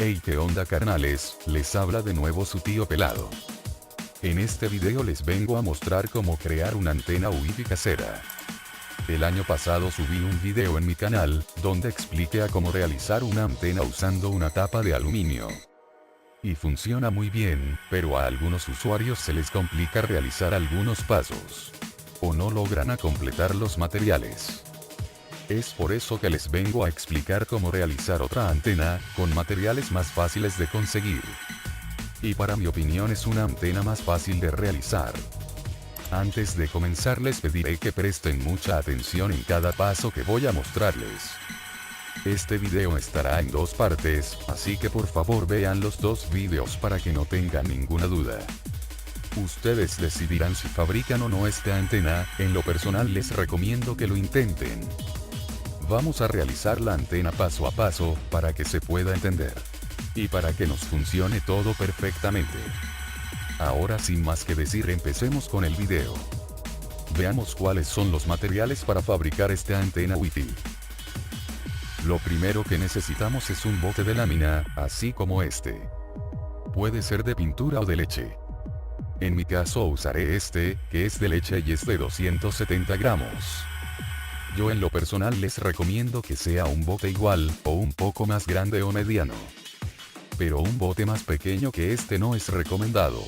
Hey, ¿qué onda carnales? Les habla de nuevo su tío pelado. En este video les vengo a mostrar cómo crear una antena Wi-Fi casera. El año pasado subí un video en mi canal, donde expliqué a cómo realizar una antena usando una tapa de aluminio. Y funciona muy bien, pero a algunos usuarios se les complica realizar algunos pasos. O no logran a completar los materiales. Es por eso que les vengo a explicar cómo realizar otra antena, con materiales más fáciles de conseguir. Y para mi opinión es una antena más fácil de realizar. Antes de comenzar les pediré que presten mucha atención en cada paso que voy a mostrarles. Este video estará en dos partes, así que por favor vean los dos videos para que no tengan ninguna duda. Ustedes decidirán si fabrican o no esta antena, en lo personal les recomiendo que lo intenten. Vamos a realizar la antena paso a paso, para que se pueda entender. Y para que nos funcione todo perfectamente. Ahora sin más que decir empecemos con el video. Veamos cuáles son los materiales para fabricar esta antena Wi-Fi. Lo primero que necesitamos es un bote de lámina, así como este. Puede ser de pintura o de leche. En mi caso usaré este, que es de leche y es de 270 gramos. Yo en lo personal les recomiendo que sea un bote igual, o un poco más grande o mediano. Pero un bote más pequeño que este no es recomendado.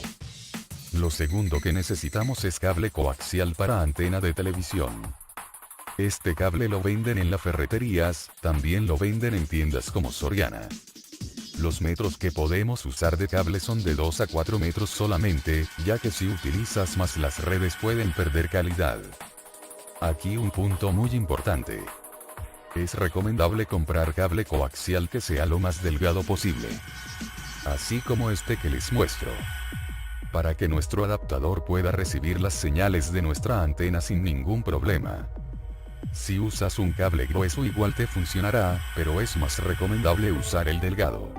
Lo segundo que necesitamos es cable coaxial para antena de televisión. Este cable lo venden en las ferreterías, también lo venden en tiendas como Soriana. Los metros que podemos usar de cable son de 2 a 4 metros solamente, ya que si utilizas más las redes pueden perder calidad. Aquí un punto muy importante. Es recomendable comprar cable coaxial que sea lo más delgado posible. Así como este que les muestro. Para que nuestro adaptador pueda recibir las señales de nuestra antena sin ningún problema. Si usas un cable grueso igual te funcionará, pero es más recomendable usar el delgado.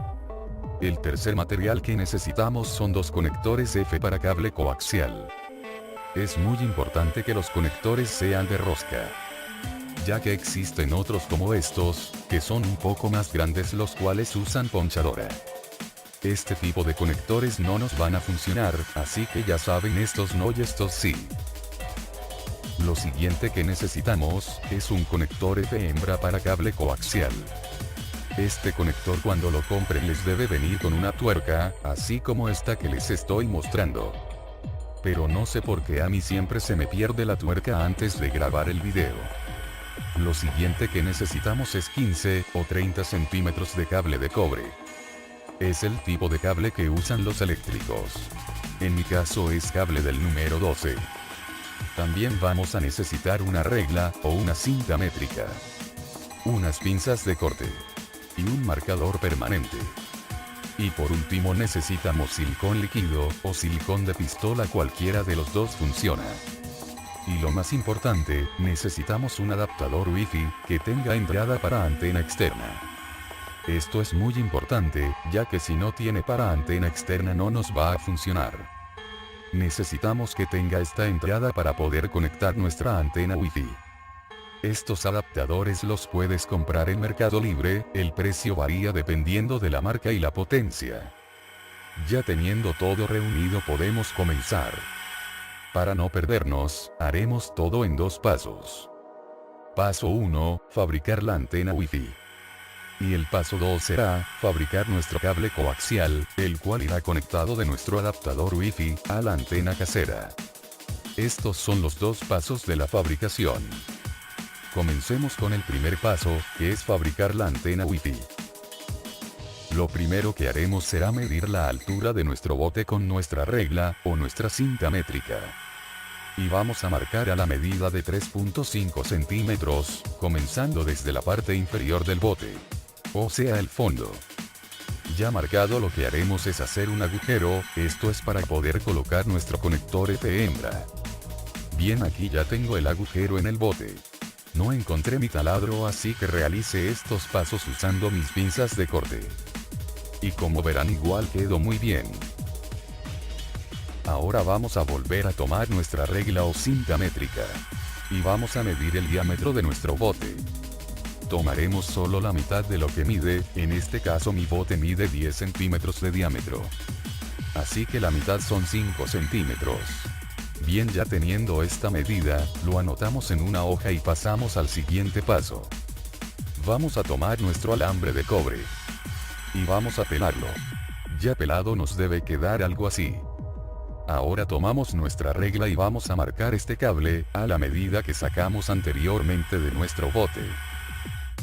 El tercer material que necesitamos son dos conectores F para cable coaxial. Es muy importante que los conectores sean de rosca. Ya que existen otros como estos, que son un poco más grandes los cuales usan ponchadora. Este tipo de conectores no nos van a funcionar, así que ya saben estos no y estos sí. Lo siguiente que necesitamos, es un conector F hembra para cable coaxial. Este conector cuando lo compren les debe venir con una tuerca, así como esta que les estoy mostrando. Pero no sé por qué a mí siempre se me pierde la tuerca antes de grabar el video. Lo siguiente que necesitamos es 15 o 30 centímetros de cable de cobre. Es el tipo de cable que usan los eléctricos. En mi caso es cable del número 12. También vamos a necesitar una regla o una cinta métrica. Unas pinzas de corte. Y un marcador permanente. Y por último necesitamos silicón líquido, o silicón de pistola, cualquiera de los dos funciona. Y lo más importante, necesitamos un adaptador Wi-Fi, que tenga entrada para antena externa. Esto es muy importante, ya que si no tiene para antena externa no nos va a funcionar. Necesitamos que tenga esta entrada para poder conectar nuestra antena Wi-Fi. Estos adaptadores los puedes comprar en Mercado Libre, el precio varía dependiendo de la marca y la potencia. Ya teniendo todo reunido podemos comenzar. Para no perdernos, haremos todo en dos pasos. Paso 1, fabricar la antena Wi-Fi. Y el paso 2 será, fabricar nuestro cable coaxial, el cual irá conectado de nuestro adaptador Wi-Fi, a la antena casera. Estos son los dos pasos de la fabricación. Comencemos con el primer paso, que es fabricar la antena Wi-Fi. Lo primero que haremos será medir la altura de nuestro bote con nuestra regla, o nuestra cinta métrica. Y vamos a marcar a la medida de 3.5 centímetros, comenzando desde la parte inferior del bote. O sea el fondo. Ya marcado, lo que haremos es hacer un agujero, esto es para poder colocar nuestro conector F hembra. Bien, aquí ya tengo el agujero en el bote. No encontré mi taladro, así que realicé estos pasos usando mis pinzas de corte. Y como verán igual quedó muy bien. Ahora vamos a volver a tomar nuestra regla o cinta métrica. Y vamos a medir el diámetro de nuestro bote. Tomaremos solo la mitad de lo que mide, en este caso mi bote mide 10 centímetros de diámetro. Así que la mitad son 5 centímetros. Bien, ya teniendo esta medida, lo anotamos en una hoja y pasamos al siguiente paso. Vamos a tomar nuestro alambre de cobre. Y vamos a pelarlo. Ya pelado nos debe quedar algo así. Ahora tomamos nuestra regla y vamos a marcar este cable, a la medida que sacamos anteriormente de nuestro bote.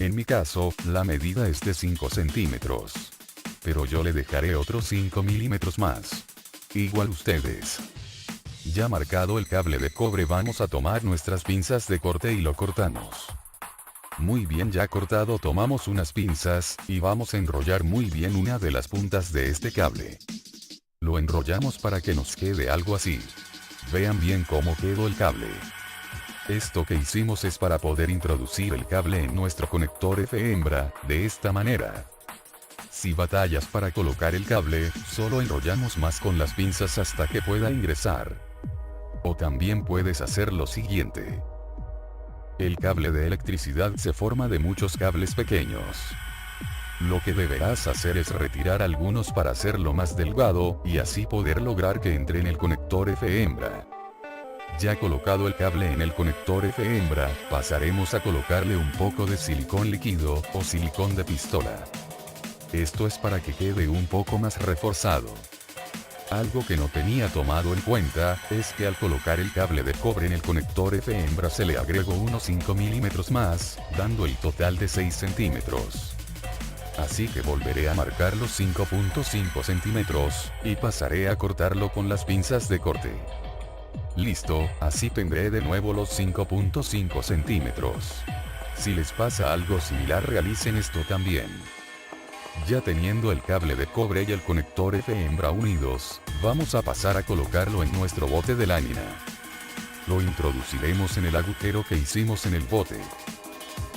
En mi caso, la medida es de 5 centímetros. Pero yo le dejaré otros 5 milímetros más. Igual ustedes. Ya marcado el cable de cobre, vamos a tomar nuestras pinzas de corte y lo cortamos. Muy bien, ya cortado tomamos unas pinzas, y vamos a enrollar muy bien una de las puntas de este cable. Lo enrollamos para que nos quede algo así. Vean bien cómo quedó el cable. Esto que hicimos es para poder introducir el cable en nuestro conector F hembra, de esta manera. Si batallas para colocar el cable, solo enrollamos más con las pinzas hasta que pueda ingresar. O también puedes hacer lo siguiente. El cable de electricidad se forma de muchos cables pequeños. Lo que deberás hacer es retirar algunos para hacerlo más delgado, y así poder lograr que entre en el conector F hembra. Ya colocado el cable en el conector F hembra, pasaremos a colocarle un poco de silicón líquido, o silicón de pistola. Esto es para que quede un poco más reforzado. Algo que no tenía tomado en cuenta, es que al colocar el cable de cobre en el conector F hembra se le agregó unos 5 milímetros más, dando el total de 6 centímetros. Así que volveré a marcar los 5.5 centímetros, y pasaré a cortarlo con las pinzas de corte. Listo, así tendré de nuevo los 5.5 centímetros. Si les pasa algo similar, realicen esto también. Ya teniendo el cable de cobre y el conector F hembra unidos, vamos a pasar a colocarlo en nuestro bote de lámina. Lo introduciremos en el agujero que hicimos en el bote.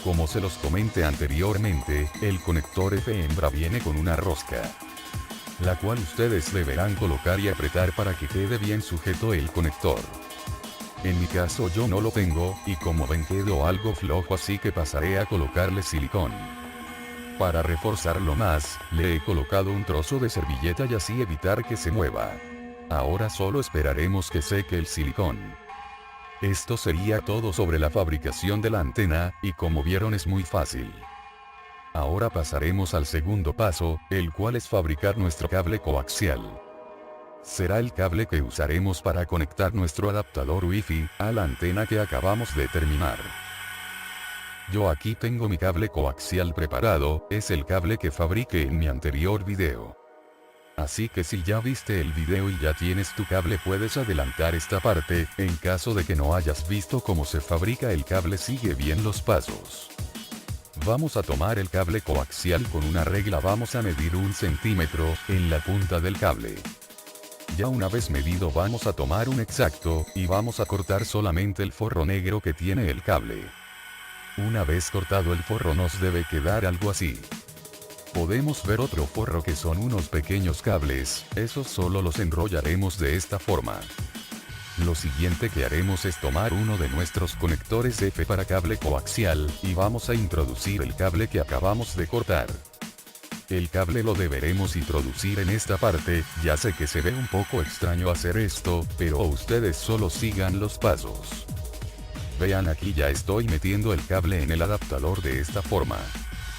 Como se los comenté anteriormente, el conector F hembra viene con una rosca, la cual ustedes deberán colocar y apretar para que quede bien sujeto el conector. En mi caso yo no lo tengo, y como ven quedó algo flojo, así que pasaré a colocarle silicón. Para reforzarlo más, le he colocado un trozo de servilleta y así evitar que se mueva. Ahora solo esperaremos que seque el silicón. Esto sería todo sobre la fabricación de la antena, y como vieron es muy fácil. Ahora pasaremos al segundo paso, el cual es fabricar nuestro cable coaxial. Será el cable que usaremos para conectar nuestro adaptador Wi-Fi a la antena que acabamos de terminar. Yo aquí tengo mi cable coaxial preparado, es el cable que fabriqué en mi anterior video. Así que si ya viste el video y ya tienes tu cable, puedes adelantar esta parte. En caso de que no hayas visto cómo se fabrica el cable, sigue bien los pasos. Vamos a tomar el cable coaxial con una regla, vamos a medir 1 centímetro en la punta del cable. Ya una vez medido vamos a tomar un exacto, y vamos a cortar solamente el forro negro que tiene el cable. Una vez cortado el forro nos debe quedar algo así. Podemos ver otro forro que son unos pequeños cables, esos solo los enrollaremos de esta forma. Lo siguiente que haremos es tomar uno de nuestros conectores F para cable coaxial, y vamos a introducir el cable que acabamos de cortar. El cable lo deberemos introducir en esta parte. Ya sé que se ve un poco extraño hacer esto, pero ustedes solo sigan los pasos. Vean, aquí ya estoy metiendo el cable en el adaptador de esta forma.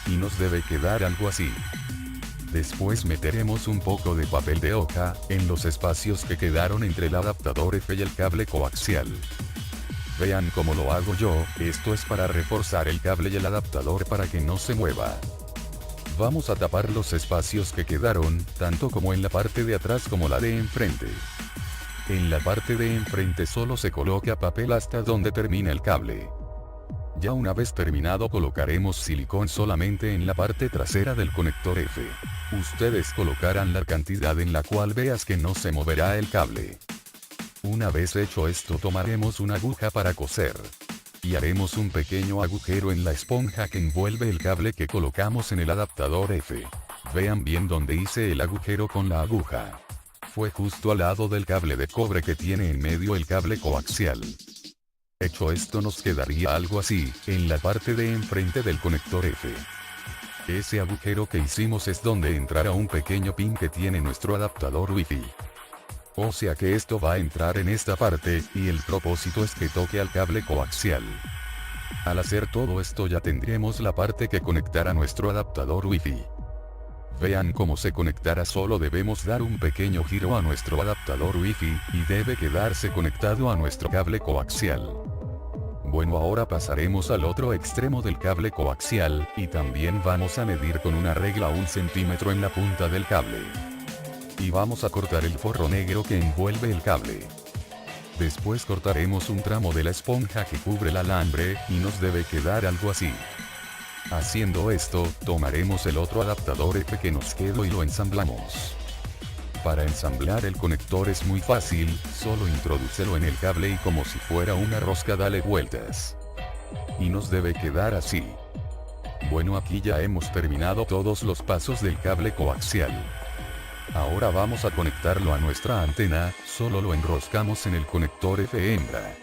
Y nos debe quedar algo así. Después meteremos un poco de papel de hoja en los espacios que quedaron entre el adaptador F y el cable coaxial. Vean cómo lo hago yo, esto es para reforzar el cable y el adaptador para que no se mueva. Vamos a tapar los espacios que quedaron, tanto como en la parte de atrás como la de enfrente. En la parte de enfrente solo se coloca papel hasta donde termina el cable. Ya una vez terminado colocaremos silicón solamente en la parte trasera del conector F. Ustedes colocarán la cantidad en la cual veas que no se moverá el cable. Una vez hecho esto tomaremos una aguja para coser. Y haremos un pequeño agujero en la esponja que envuelve el cable que colocamos en el adaptador F. Vean bien donde hice el agujero con la aguja. Fue justo al lado del cable de cobre que tiene en medio el cable coaxial. Hecho esto, nos quedaría algo así, en la parte de enfrente del conector F. Ese agujero que hicimos es donde entrará un pequeño pin que tiene nuestro adaptador Wi-Fi. O sea que esto va a entrar en esta parte, y el propósito es que toque al cable coaxial. Al hacer todo esto ya tendremos la parte que conectará nuestro adaptador Wi-Fi. Vean cómo se conectará, solo debemos dar un pequeño giro a nuestro adaptador Wi-Fi, y debe quedarse conectado a nuestro cable coaxial. Bueno, ahora pasaremos al otro extremo del cable coaxial, y también vamos a medir con una regla 1 centímetro en la punta del cable. Y vamos a cortar el forro negro que envuelve el cable. Después cortaremos un tramo de la esponja que cubre el alambre, y nos debe quedar algo así. Haciendo esto, tomaremos el otro adaptador F que nos quedó y lo ensamblamos. Para ensamblar el conector es muy fácil, solo introdúcelo en el cable y como si fuera una rosca dale vueltas. Y nos debe quedar así. Bueno, aquí ya hemos terminado todos los pasos del cable coaxial. Ahora vamos a conectarlo a nuestra antena, solo lo enroscamos en el conector F hembra.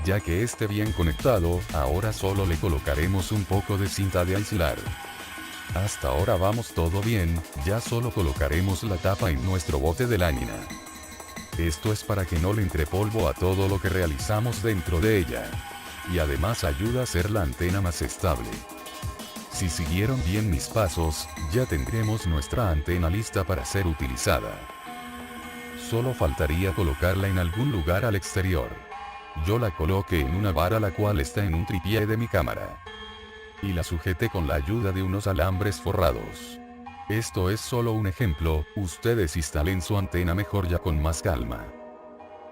Ya que esté bien conectado, ahora solo le colocaremos un poco de cinta de aislar. Hasta ahora vamos todo bien, ya solo colocaremos la tapa en nuestro bote de lámina. Esto es para que no le entre polvo a todo lo que realizamos dentro de ella. Y además ayuda a hacer la antena más estable. Si siguieron bien mis pasos, ya tendremos nuestra antena lista para ser utilizada. Solo faltaría colocarla en algún lugar al exterior. Yo la coloqué en una vara la cual está en un tripié de mi cámara. Y la sujeté con la ayuda de unos alambres forrados. Esto es solo un ejemplo, ustedes instalen su antena mejor ya con más calma.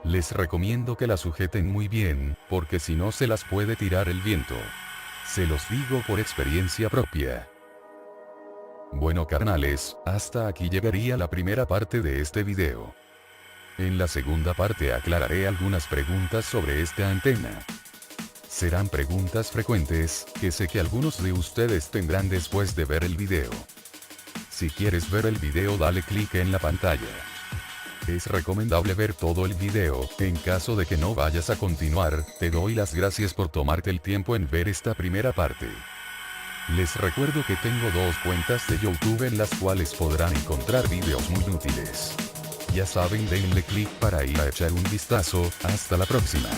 Les recomiendo que la sujeten muy bien, porque si no se las puede tirar el viento. Se los digo por experiencia propia. Bueno carnales, hasta aquí llegaría la primera parte de este video. En la segunda parte aclararé algunas preguntas sobre esta antena. Serán preguntas frecuentes, que sé que algunos de ustedes tendrán después de ver el video. Si quieres ver el video dale clic en la pantalla. Es recomendable ver todo el video, en caso de que no vayas a continuar, te doy las gracias por tomarte el tiempo en ver esta primera parte. Les recuerdo que tengo 2 cuentas de YouTube en las cuales podrán encontrar videos muy útiles. Ya saben, denle clic para ir a echar un vistazo, hasta la próxima.